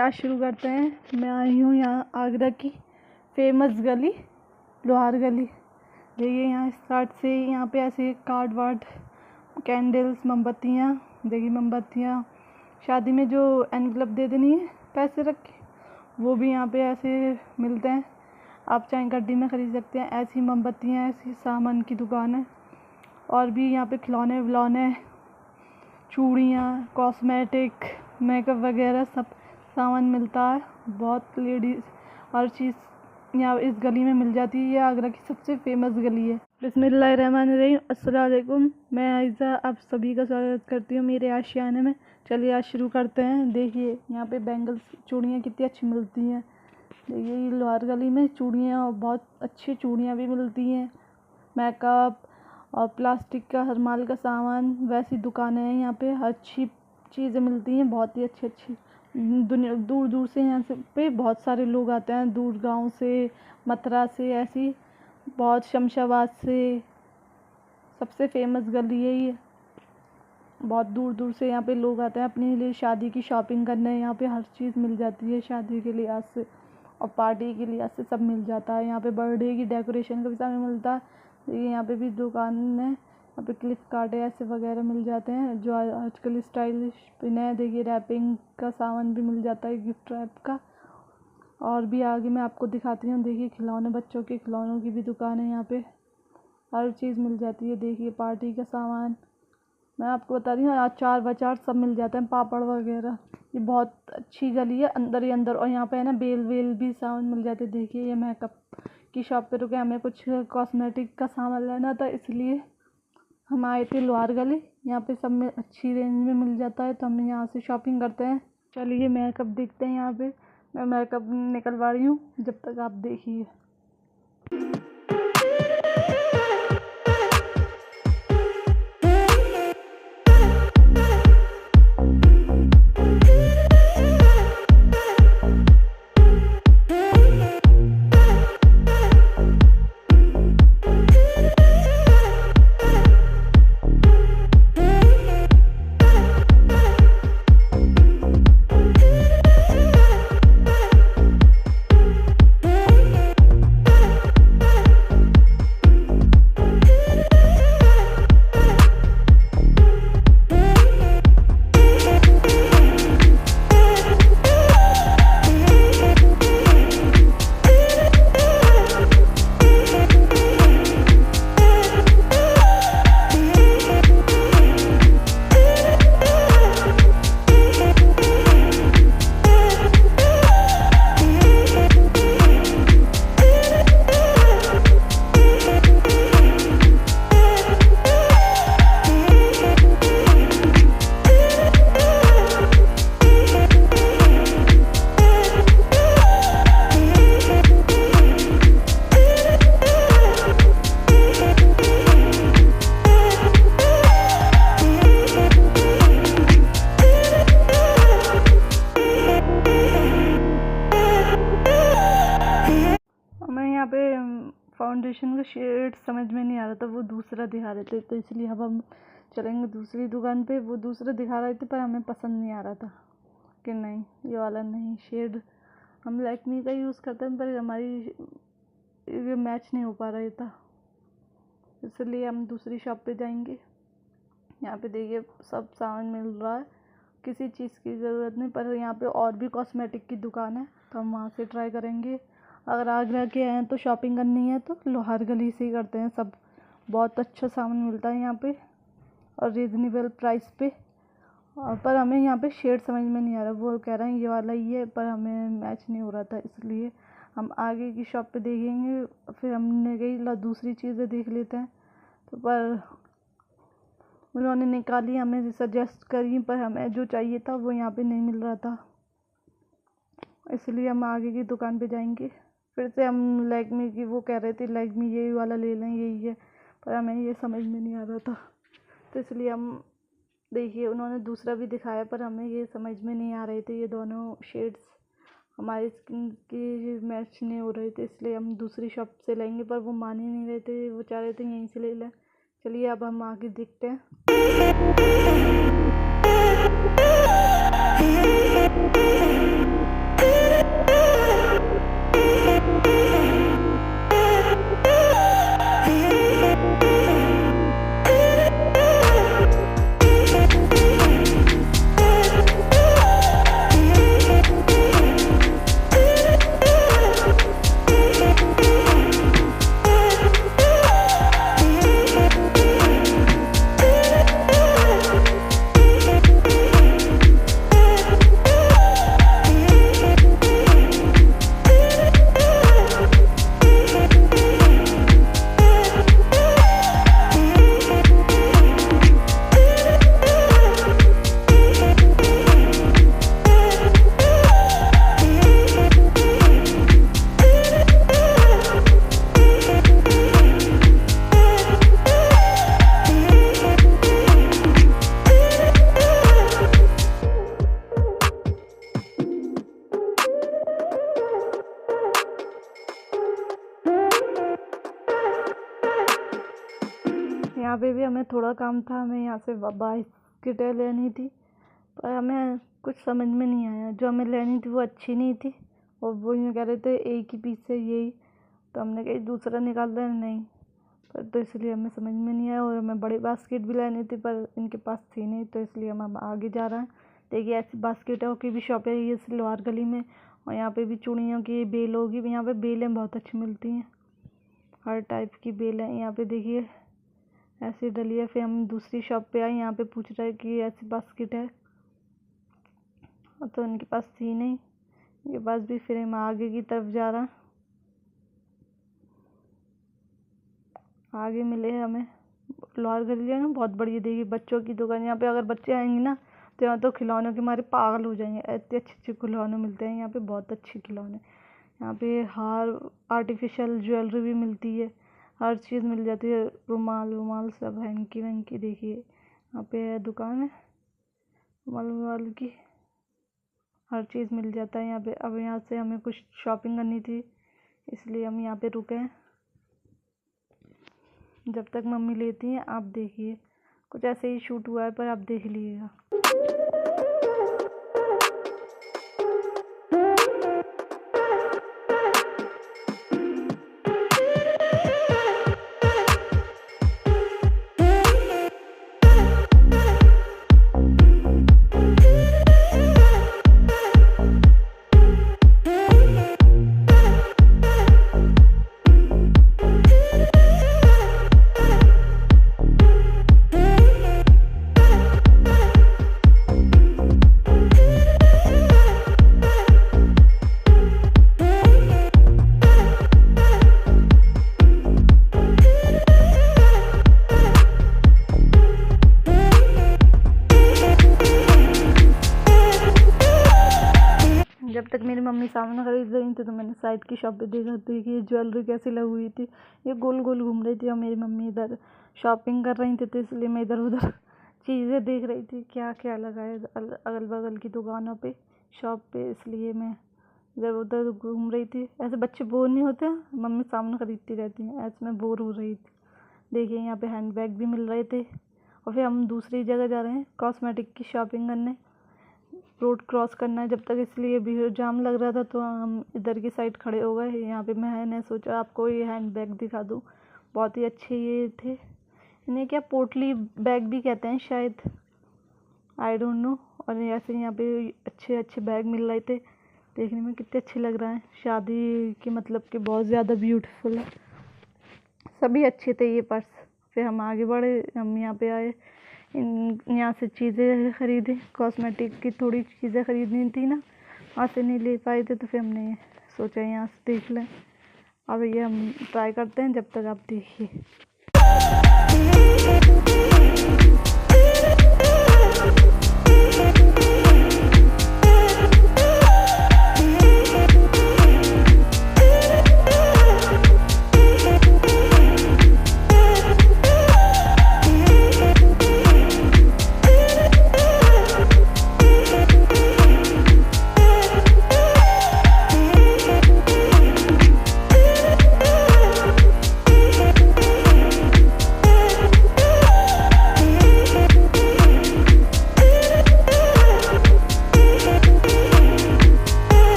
आज शुरू करते हैं। मैं आई हूँ यहाँ आगरा की फेमस गली लोहार गली। देखिए यहाँ स्टार्ट से यहाँ पे ऐसे कार्ड वार्ड, कैंडल्स, मोमबत्तियाँ। देखिए मोमबत्तियाँ शादी में जो एनवलप दे देनी है पैसे रख के, वो भी यहाँ पे ऐसे मिलते हैं। आप चाहे गड्डी में ख़रीद सकते हैं। ऐसी मोमबत्तियाँ, ऐसी सामान की दुकान है। और भी यहाँ पे खिलौने विलौने, चूड़ियाँ, कॉस्मेटिक, मेकअप वगैरह सब सामान मिलता है। बहुत लेडीज़ हर चीज़ यहाँ इस गली में मिल जाती है। ये आगरा की सबसे फेमस गली है। बिस्मिल्लाहिर्रहमानिर्रहीम, अस्सलाम वालेकुम। मैं आयज़ा आप सभी का स्वागत करती हूँ मेरे आशियाने में। चलिए आज शुरू करते हैं। देखिए यहाँ पे बैंगल्स, चूड़ियाँ कितनी अच्छी मिलती हैं। देखिए ये लोहार गली में चूड़ियाँ, और बहुत अच्छी चूड़ियाँ भी मिलती हैं। मेकअप और प्लास्टिक का हर माल का सामान, वैसी दुकानें हैं यहाँ पे। हर अच्छी चीज़ें मिलती हैं, बहुत ही अच्छी दुनिया दूर दूर से यहाँ से पे बहुत सारे लोग आते हैं। दूर गांव से, मथुरा से, ऐसी बहुत शमशाबाद से। सबसे फेमस गली है ये। बहुत दूर दूर से यहाँ पे लोग आते हैं अपने लिए शादी की शॉपिंग करने। यहाँ पे हर चीज़ मिल जाती है शादी के लिहाज से और पार्टी के लिहाज से सब मिल जाता है। यहाँ पे बर्थडे की डेकोरेशन का भी सामान मिलता है। ये यहाँ पे भी दुकान है। यहाँ पे क्लिप कार्ड ऐसे वगैरह मिल जाते हैं जो आजकल स्टाइलिश पिन है। देखिए रैपिंग का सामान भी मिल जाता है, गिफ्ट रैप का। और भी आगे मैं आपको दिखाती हूँ। देखिए खिलौने, बच्चों के खिलौनों की भी दुकान है। यहाँ पे हर चीज़ मिल जाती है। देखिए पार्टी का सामान, मैं आपको बता रही हूँ, अचार वचार सब मिल जाते हैं, पापड़ वगैरह। ये बहुत अच्छी गली है, अंदर ही अंदर। और यहाँ पे है ना बेल वेल भी सामान मिल जाते हैं। देखिए ये मेकअप की शॉप पे रुके, हमें कुछ कॉस्मेटिक का सामान लेना था, इसलिए हम आए थे लोहार गली। यहाँ पे सब में अच्छी रेंज में मिल जाता है, तो हम यहाँ से शॉपिंग करते हैं। चलिए मेकअप देखते हैं। यहाँ पे मैं मेकअप निकलवा रही हूँ, जब तक आप देखिए। यहाँ पे फाउंडेशन का शेड समझ में नहीं आ रहा था, वो दूसरा दिखा रहे थे, तो इसलिए अब हम चलेंगे दूसरी दुकान पे। वो दूसरा दिखा रहे थे पर हमें पसंद नहीं आ रहा था कि नहीं ये वाला नहीं शेड। हम लैक्मी का यूज़ करते हैं पर हमारी ये मैच नहीं हो पा रहा था, इसलिए हम दूसरी शॉप पे जाएंगे। यहाँ पे देखिए सब सामान मिल रहा है, किसी चीज़ की ज़रूरत नहीं। पर यहाँ पे और भी कॉस्मेटिक की दुकान है, तो हम वहाँ से ट्राई करेंगे। अगर आगरा के हैं तो शॉपिंग करनी है तो लोहार गली से ही करते हैं। सब बहुत अच्छा सामान मिलता है यहाँ पे और रीज़नेबल प्राइस पे। पर हमें यहाँ पे शेड समझ में नहीं आ रहा, वो कह रहे हैं ये वाला ही है, पर हमें मैच नहीं हो रहा था, इसलिए हम आगे की शॉप पे देखेंगे। फिर हमने कही दूसरी चीज़ें देख लेते हैं, तो पर उन्होंने निकाली, हमें सजेस्ट करी, पर हमें जो चाहिए था वो यहाँ पे नहीं मिल रहा था, इसलिए हम आगे की दुकान पे जाएंगे। फिर से हम लैक्मी की, वो कह रहे थे लैक्मी यही वाला ले लें, यही है, पर हमें ये समझ में नहीं आ रहा था, तो इसलिए हम देखिए उन्होंने दूसरा भी दिखाया, पर हमें ये समझ में नहीं आ रहे थे। ये दोनों शेड्स हमारी स्किन की मैच नहीं हो रहे थे, इसलिए हम दूसरी शॉप से लेंगे, पर वो मान ही नहीं रहे थे, वो चाह रहे थे यहीं से ले लें। चलिए अब हम आगे देखते हैं। यहाँ पे भी हमें थोड़ा काम था, हमें यहाँ से बास्केटें लेनी थी, पर हमें कुछ समझ में नहीं आया। जो हमें लेनी थी वो अच्छी नहीं थी, और वो यूँ कह रहे थे एक ही पीस है यही, तो हमने कहा दूसरा निकाल दें, नहीं, पर तो इसलिए हमें समझ में नहीं आया। और हमें बड़ी बास्केट भी लेनी थी, पर इनके पास थी नहीं, तो इसलिए हम आगे जा रहे हैं। देखिए ऐसी बास्केटों की भी शॉप है ये लोहार गली में, और यहाँ पे भी चूड़ियों की बेलों की भी, यहाँ पे बेलें बहुत अच्छी मिलती हैं, हर टाइप की बेल है यहाँ पे। देखिए ऐसी डली है। फिर हम दूसरी शॉप पे आए, यहाँ पे पूछ रहे हैं कि ऐसी बास्केट है, तो इनके पास थी नहीं, इनके पास भी। फिर हम आगे की तरफ जा रहे हैं, आगे मिले हैं हमें लोहार गली है ना, बहुत बड़ी है। देखिए बच्चों की दुकान, यहाँ पे अगर बच्चे आएंगे ना तो यहाँ तो खिलौनों के मारे पागल हो जाएंगे, इतने अच्छे अच्छे खिलौने मिलते हैं यहाँ पे, बहुत अच्छे खिलौने। यहाँ पे हार, आर्टिफिशियल ज्वेलरी भी मिलती है, हर चीज़ मिल जाती है, रुमाल वुमाल सब, हैंकी वैंकी। देखिए यहाँ पे है दुकान है रुमाल वुमाल की, हर चीज़ मिल जाता है यहाँ पे। अब यहाँ से हमें कुछ शॉपिंग करनी थी, इसलिए हम यहाँ पे रुके हैं। जब तक मम्मी लेती हैं आप देखिए, कुछ ऐसे ही शूट हुआ है, पर आप देख लीजिएगा। जब तक मेरी मम्मी सामान खरीद रही थी तो मैंने साइड की शॉप पे देखा थी कि ज्वेलरी कैसी लगी हुई थी, ये गोल गोल घूम रही थी, और मेरी मम्मी इधर शॉपिंग कर रही थी, तो इसलिए मैं इधर उधर चीज़ें देख रही थी क्या क्या लगा है अगल बगल की दुकानों पे, शॉप पे, इसलिए मैं इधर उधर घूम रही थी। ऐसे बच्चे बोर नहीं होते, मम्मी सामान खरीदती रहती हैं, ऐसे मैं बोर हो रही थी। देखिए यहाँ पे हैंड बैग भी मिल रहे थे। और फिर हम दूसरी जगह जा रहे हैं कॉस्मेटिक की शॉपिंग करने, रोड क्रॉस करना है जब तक, इसलिए भीड़ जाम लग रहा था, तो हम इधर की साइड खड़े हो गए। यहाँ पे मैंने सोचा आपको ये हैंड बैग दिखा दूँ, बहुत ही अच्छे ये थे। इन्हें क्या पोटली बैग भी कहते हैं शायद, आई डोंट नो। और ऐसे यहाँ पे अच्छे अच्छे बैग मिल रहे थे, देखने में कितने अच्छे लग रहे हैं, शादी के मतलब कि बहुत ज़्यादा ब्यूटीफुल है, सभी अच्छे थे ये पर्स। फिर हम आगे बढ़े, हम यहाँ पे आए, यहाँ से चीज़ें खरीदी, कॉस्मेटिक की थोड़ी चीज़ें खरीदनी थी ना, वहाँ से नहीं ले पाए थे, तो फिर हमने सोचा यहाँ से देख लें। अब ये हम ट्राई करते हैं, जब तक आप देखिए।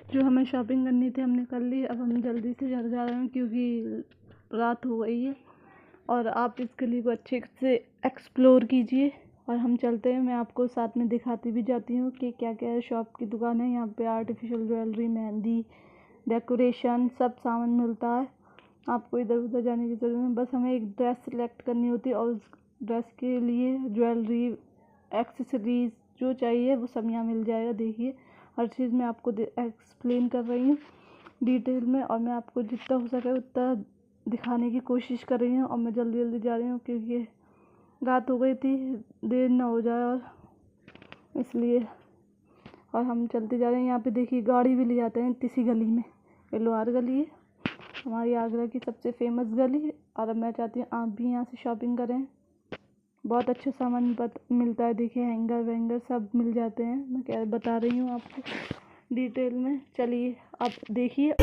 जो हमें शॉपिंग करनी थी हमने कर ली। अब हम जल्दी से घर जा रहे हैं क्योंकि रात हो गई है, और आप इस गली को अच्छे से एक्सप्लोर कीजिए, और हम चलते हैं। मैं आपको साथ में दिखाती भी जाती हूँ कि क्या क्या शॉप की दुकान है। यहाँ पे आर्टिफिशियल ज्वेलरी, मेहंदी, डेकोरेशन, सब सामान मिलता है। आपको इधर उधर जाने की ज़रूरत नहीं, बस हमें एक ड्रेस सिलेक्ट करनी होती है, और उस ड्रेस के लिए ज्वेलरी, एक्सेसरीज जो चाहिए वो सब यहाँ मिल जाएगा। देखिए हर चीज़ मैं आपको एक्सप्लेन कर रही हूँ डिटेल में, और मैं आपको जितना हो सके उतना दिखाने की कोशिश कर रही हूँ। और मैं जल्दी जल्दी जा रही हूँ क्योंकि रात हो गई थी, देर ना हो जाए, और इसलिए। और हम चलते जा रहे हैं। यहाँ पे देखिए गाड़ी भी ले जाते हैं इसी गली में, ये लोहार गली है, हमारी आगरा की सबसे फेमस गली। और अब मैं चाहती हूँ आप भी यहाँ से शॉपिंग करें। बहुत अच्छा सामान मिलता है। देखिए हैंगर वैंगर सब मिल जाते हैं। मैं क्या बता रही हूँ आपको डिटेल में। चलिए आप देखिए।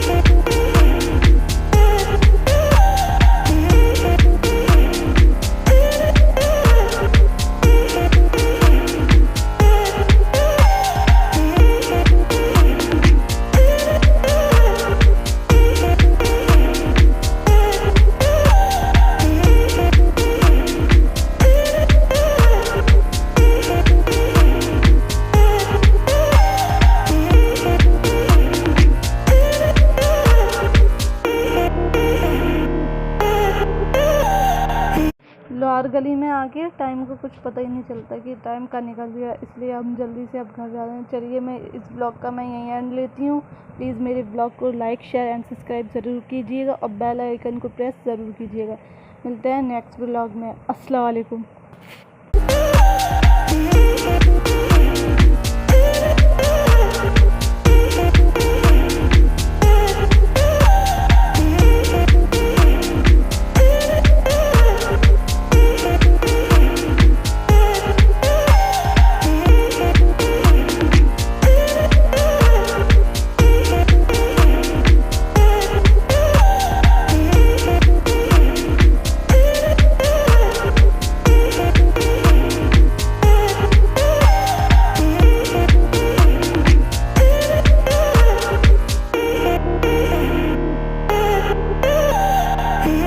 लोहार गली में आके टाइम का कुछ पता ही नहीं चलता कि टाइम का निकल गया, इसलिए हम जल्दी से अब घर जा रहे हैं। चलिए मैं इस ब्लॉग का मैं यहीं एंड लेती हूँ। प्लीज़ मेरे ब्लॉग को लाइक शेयर एंड सब्सक्राइब ज़रूर कीजिएगा और बेल आइकन को प्रेस ज़रूर कीजिएगा। मिलते हैं नेक्स्ट ब्लॉग में। अस्सलाम वालेकुम।